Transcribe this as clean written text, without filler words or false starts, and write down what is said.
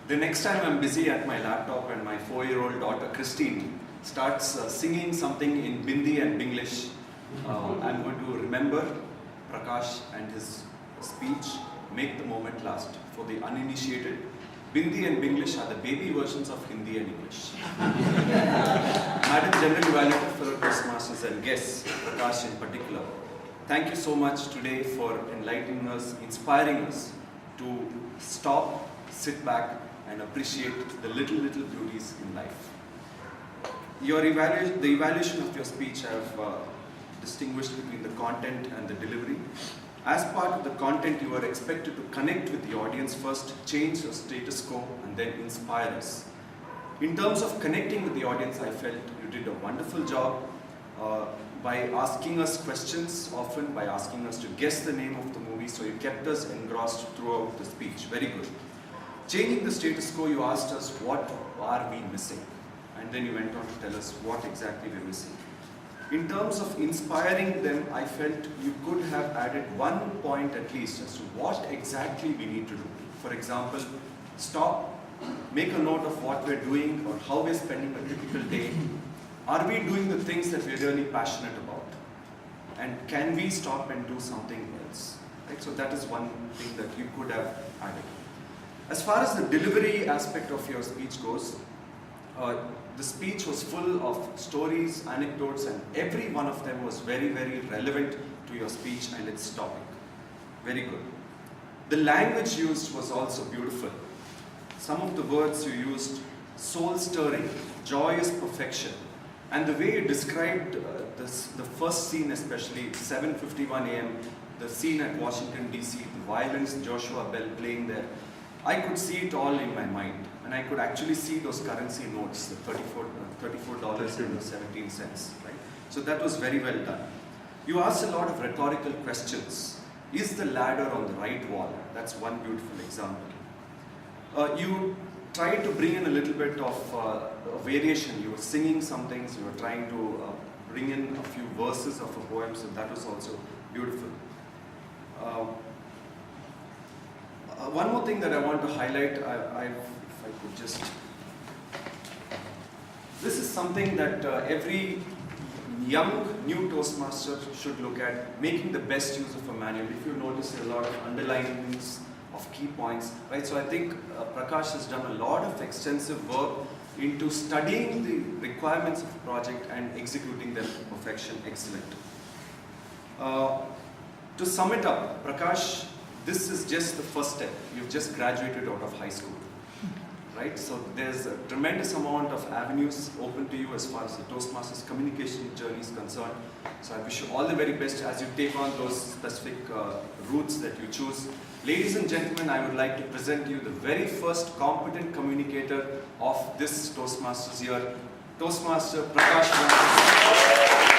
The next time I'm busy at my laptop and my 4-year-old daughter Christine starts singing something in Bindi and Binglish, I'm going to remember Prakash and his speech, Make the Moment Last. For the uninitiated, Bindi and Binglish are the baby versions of Hindi and English. Madam General Evaluator, fellow Toastmasters and guests, Prakash in particular, thank you so much today for enlightening us, inspiring us to stop, sit back and appreciate the little beauties in life. The evaluation of your speech have distinguished between the content and the delivery. As part of the content, you are expected to connect with the audience first, change your status quo, and then inspire us. In terms of connecting with the audience, I felt you did a wonderful job by asking us questions often, by asking us to guess the name of the movie, so you kept us engrossed throughout the speech. Very good. Changing the status quo, you asked us what are we missing, and then you went on to tell us what exactly we're missing. In terms of inspiring them, I felt you could have added one point at least as to what exactly we need to do. For example, stop, make a note of what we're doing or how we're spending a typical day. Are we doing the things that we're really passionate about? And can we stop and do something else? Right? So that is one thing that you could have added. As far as the delivery aspect of your speech goes, the speech was full of stories, anecdotes, and every one of them was very relevant to your speech and its topic. Very good. The language used was also beautiful. Some of the words you used, soul-stirring, joyous perfection, and the way you described the first scene, especially 7:51 a.m., the scene at Washington DC, the violins, Joshua Bell playing there, I could see it all in my mind, and I could actually see those currency notes, the $34.17, right? So that was very well done. You asked a lot of rhetorical questions. Is the ladder on the right wall? That's one beautiful example. You tried to bring in a little bit of variation. You were singing some things, you were trying to bring in a few verses of a poem, so that was also beautiful. One more thing that I want to highlight, if I could just... This is something that every young, new Toastmaster should look at, making the best use of a manual. If you notice, there are a lot of underlinings of key points, right? So I think Prakash has done a lot of extensive work into studying the requirements of a project and executing them to perfection. Excellent. To sum it up, Prakash, this is just the first step. You've just graduated out of high school, right? So there's a tremendous amount of avenues open to you as far as the Toastmasters communication journey is concerned. So I wish you all the very best as you take on those specific routes that you choose. Ladies and gentlemen, I would like to present you the very first competent communicator of this Toastmasters year, Toastmaster Prakash.